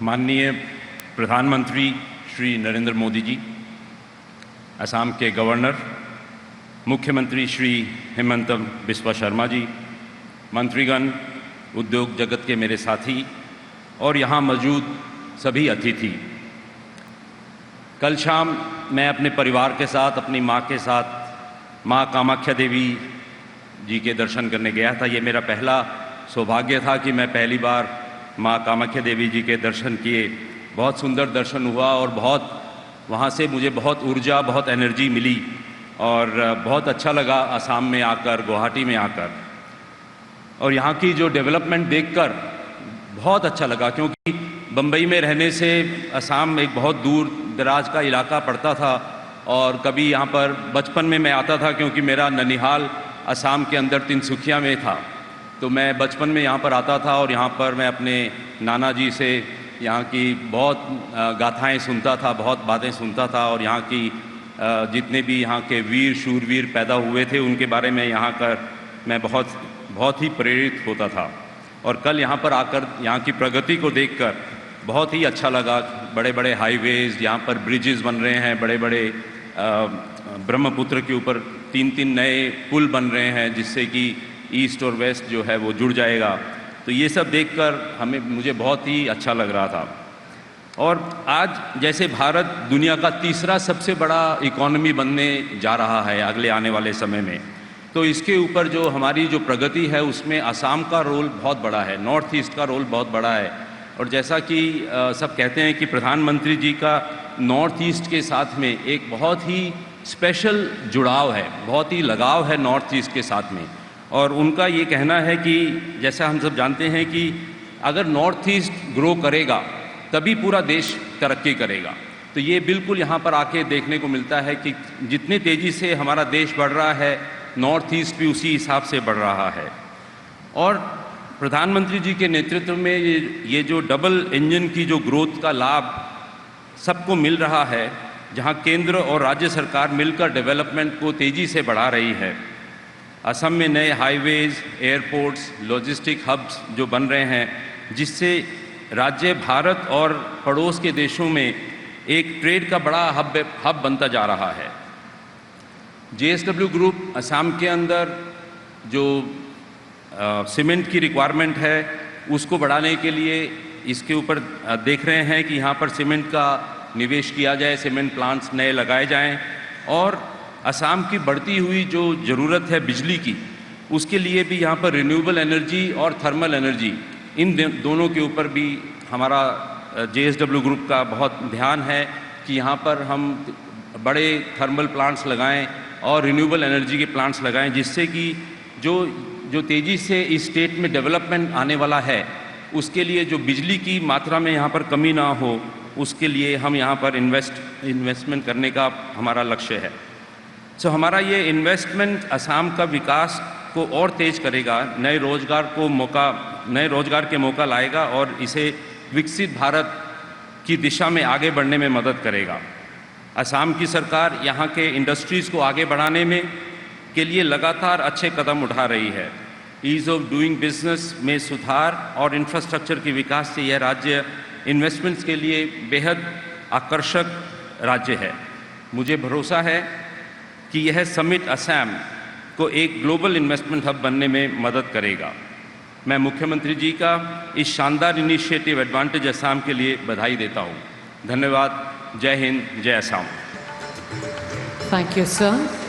माननीय प्रधानमंत्री श्री नरेंद्र मोदी जी, असम के गवर्नर, मुख्यमंत्री श्री हेमंत बिस्वा शर्मा जी, मंत्रीगण, उद्योग जगत के मेरे साथी और यहाँ मौजूद सभी अतिथि, कल शाम मैं अपने परिवार के साथ, अपनी माँ के साथ माँ कामाख्या देवी जी के दर्शन करने गया था। ये मेरा पहला सौभाग्य था कि मैं पहली बार माँ कामाख्या देवी जी के दर्शन किए। बहुत सुंदर दर्शन हुआ और वहाँ से मुझे बहुत ऊर्जा, बहुत एनर्जी मिली और बहुत अच्छा लगा असम में आकर, गुवाहाटी में आकर। और यहाँ की जो डेवलपमेंट देखकर बहुत अच्छा लगा, क्योंकि बम्बई में रहने से असम एक बहुत दूर दराज का इलाका पड़ता था और कभी यहाँ पर बचपन में मैं आता था, क्योंकि मेरा ननिहाल असम के अंदर तिनसुकिया में था। तो मैं बचपन में यहाँ पर आता था और यहाँ पर मैं अपने नाना जी से यहाँ की बहुत गाथाएं सुनता था, बहुत बातें सुनता था और यहाँ की जितने भी यहाँ के वीर शूरवीर पैदा हुए थे उनके बारे में यहाँ कर मैं बहुत ही प्रेरित होता था। और कल यहाँ पर आकर यहाँ की प्रगति को देखकर बहुत ही अच्छा लगा। बड़े बड़े हाईवेज़, यहाँ पर ब्रिजेज़ बन रहे हैं, बड़े बड़े ब्रह्मपुत्र के ऊपर 3-3 नए पुल बन रहे हैं, जिससे कि ईस्ट और वेस्ट जो है वो जुड़ जाएगा। तो ये सब देखकर मुझे बहुत ही अच्छा लग रहा था। और आज जैसे भारत दुनिया का तीसरा सबसे बड़ा इकोनॉमी बनने जा रहा है अगले आने वाले समय में, तो इसके ऊपर जो हमारी जो प्रगति है उसमें असम का रोल बहुत बड़ा है, नॉर्थ ईस्ट का रोल बहुत बड़ा है। और जैसा कि सब कहते हैं कि प्रधानमंत्री जी का नॉर्थ ईस्ट के साथ में एक बहुत ही स्पेशल जुड़ाव है, बहुत ही लगाव है नॉर्थ ईस्ट के साथ में। और उनका ये कहना है कि जैसा हम सब जानते हैं कि अगर नॉर्थ ईस्ट ग्रो करेगा तभी पूरा देश तरक्की करेगा। तो ये बिल्कुल यहाँ पर आके देखने को मिलता है कि जितनी तेज़ी से हमारा देश बढ़ रहा है, नॉर्थ ईस्ट भी उसी हिसाब से बढ़ रहा है। और प्रधानमंत्री जी के नेतृत्व में ये जो डबल इंजन की जो ग्रोथ का लाभ सबको मिल रहा है, जहाँ केंद्र और राज्य सरकार मिलकर डेवलपमेंट को तेज़ी से बढ़ा रही है। असम में नए हाईवेज़, एयरपोर्ट्स, लॉजिस्टिक हब्स जो बन रहे हैं, जिससे राज्य भारत और पड़ोस के देशों में एक ट्रेड का बड़ा हब बनता जा रहा है। JSW ग्रुप असम के अंदर जो सीमेंट की रिक्वायरमेंट है उसको बढ़ाने के लिए इसके ऊपर देख रहे हैं कि यहाँ पर सीमेंट का निवेश किया जाए, सीमेंट प्लांट्स नए लगाए जाएं। और असम की बढ़ती हुई जो ज़रूरत है बिजली की, उसके लिए भी यहाँ पर रिन्यूएबल एनर्जी और थर्मल एनर्जी, इन दोनों के ऊपर भी हमारा JSW ग्रुप का बहुत ध्यान है कि यहाँ पर हम बड़े थर्मल प्लांट्स लगाएं और रिन्यूएबल एनर्जी के प्लांट्स लगाएं, जिससे कि जो तेज़ी से इस स्टेट में डेवलपमेंट आने वाला है उसके लिए जो बिजली की मात्रा में यहाँ पर कमी ना हो, उसके लिए हम यहाँ पर इन्वेस्टमेंट करने का हमारा लक्ष्य है। हमारा ये इन्वेस्टमेंट असम का विकास को और तेज़ करेगा, नए रोजगार के मौका लाएगा और इसे विकसित भारत की दिशा में आगे बढ़ने में मदद करेगा। असम की सरकार यहाँ के इंडस्ट्रीज़ को आगे बढ़ाने के लिए लगातार अच्छे कदम उठा रही है। ईज़ ऑफ डूइंग बिजनेस में सुधार और इंफ्रास्ट्रक्चर के विकास से यह राज्य इन्वेस्टमेंट्स के लिए बेहद आकर्षक राज्य है। मुझे भरोसा है कि यह समिट असम को एक ग्लोबल इन्वेस्टमेंट हब बनने में मदद करेगा। मैं मुख्यमंत्री जी का इस शानदार इनिशिएटिव एडवांटेज असम के लिए बधाई देता हूँ। धन्यवाद। जय हिंद, जय असम। Thank you sir.